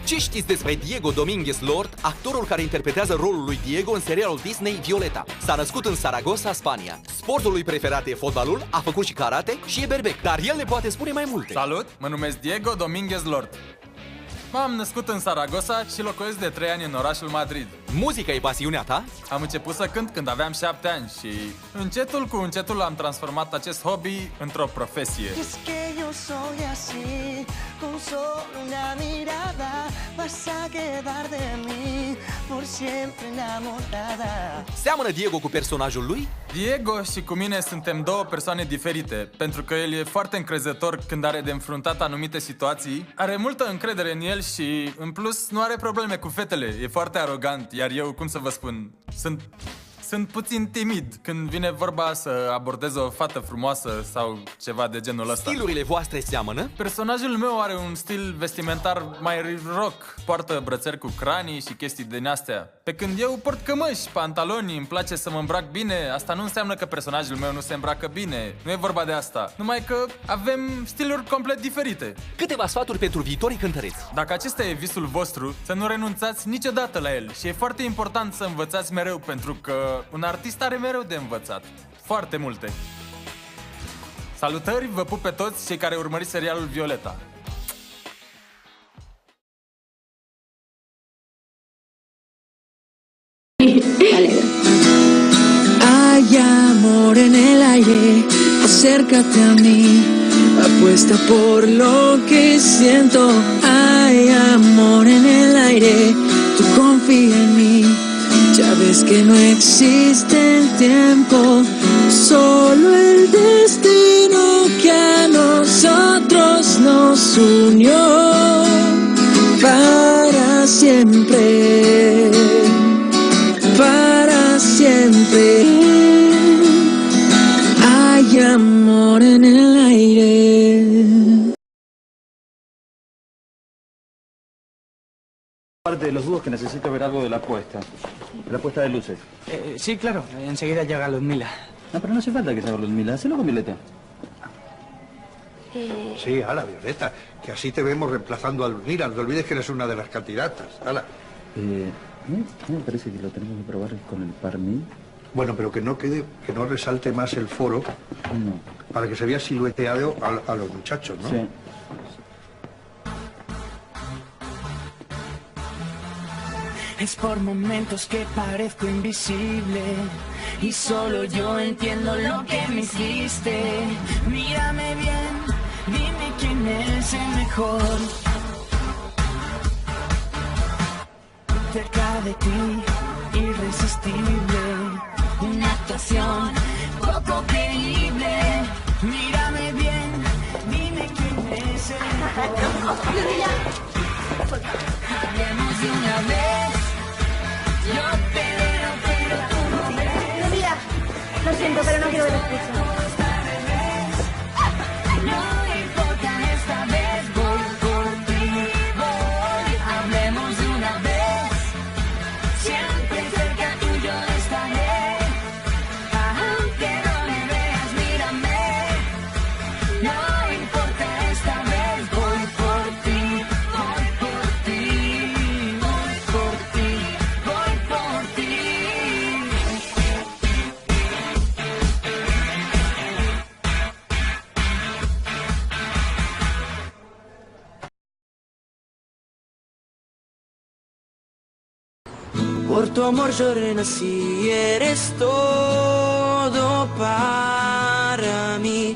Ce știți despre Diego Domínguez Lord, actorul care interpretează rolul lui Diego în serialul Disney Violeta? S-a născut în Saragossa, Spania. Sportul lui preferat e fotbalul, a făcut și karate și e berbec, dar el ne poate spune mai multe. Salut, mă numesc Diego Domínguez Lord. M-am născut în Saragossa și locuiesc de 3 ani în orașul Madrid. Muzica e pasiunea ta? Am început să cânt când aveam 7 ani și încetul cu încetul am transformat acest hobby într-o profesie. Seamănă Diego cu personajul lui? Diego și cu mine suntem două persoane diferite, pentru că el e foarte încrezător când are de înfruntat anumite situații, are multă încredere în el și, în plus, nu are probleme cu fetele, e foarte arogant, iar eu, cum să vă spun, sunt puțin timid când vine vorba să abordez o fată frumoasă sau ceva de genul ăsta. Stilurile voastre seamănă? Personajul meu are un stil vestimentar mai rock. Poartă brățări cu cranii și chestii din astea. Pe când eu port cămăși, pantaloni, îmi place să mă îmbrac bine. Asta nu înseamnă că personajul meu nu se îmbracă bine. Nu e vorba de asta. Numai că avem stiluri complet diferite. Câteva sfaturi pentru viitorii cântăreți. Dacă acesta e visul vostru, să nu renunțați niciodată la el. Și e foarte important să învățați mereu, pentru că un artist are mereu de învățat. Foarte multe. Salutări, vă pup pe toți cei care urmăriți serialul Violeta. Hay amor en el aire, acércate a mí, apuesta por lo que siento. Hay amor en el aire, tú confía en mí. Ya ves que no existe el tiempo, solo el destino que a nosotros nos unió para siempre, para siempre. Hay amor en el aire. Parte de los dúos que necesito ver algo de la puesta de luces. Sí, claro, enseguida llega Luzmila. No, pero no hace falta que sea Luzmila, hacelo con Violeta. Sí, ala, Violeta, que así te vemos reemplazando a Luzmila. No te olvides que eres una de las candidatas, ala. Me parece que lo tenemos que probar con el Parmil. Bueno, pero que no quede, que no resalte más el foro, No. para que se vea silueteado a los muchachos, ¿no? Sí. Es por momentos que parezco invisible y solo yo entiendo lo que me hiciste. Mírame bien, dime quién es el mejor. Cerca de ti, irresistible, una actuación poco creíble. Mírame bien, dime quién es el mejor. Hablemos de una vez. Yo te veo, pero tú no ves. Mira, lo siento, pero no quiero ver expresión. No importa, esta vez voy por ti, voy. Hablemos de una vez. Siempre cerca tuyo estaré. Aunque no me veas, mírame. No importa, esta vez voy por ti, voy por ti, voy por ti, voy por ti. Por tu amor yo renací, eres todo para mí.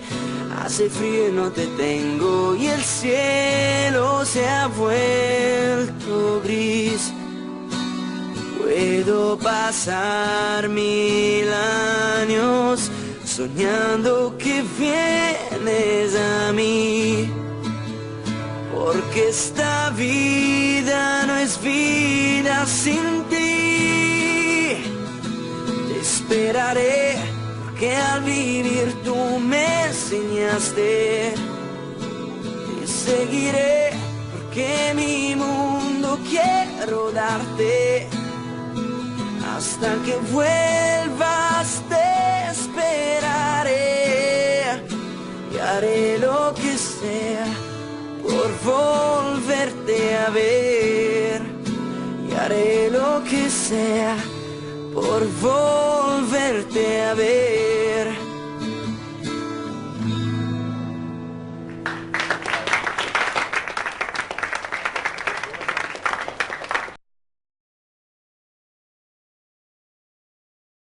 Hace frío y no te tengo y el cielo se ha vuelto gris. Puedo pasar 1000 años soñando que vienes a mí. Porque esta vida no es vida sin ti. Te esperaré porque al vivir tú me enseñaste. Te seguiré porque mi mundo quiero darte. Hasta que vuelvas te esperaré y haré lo que sea por volverte a ver. Haré lo que sea por volverte a ver.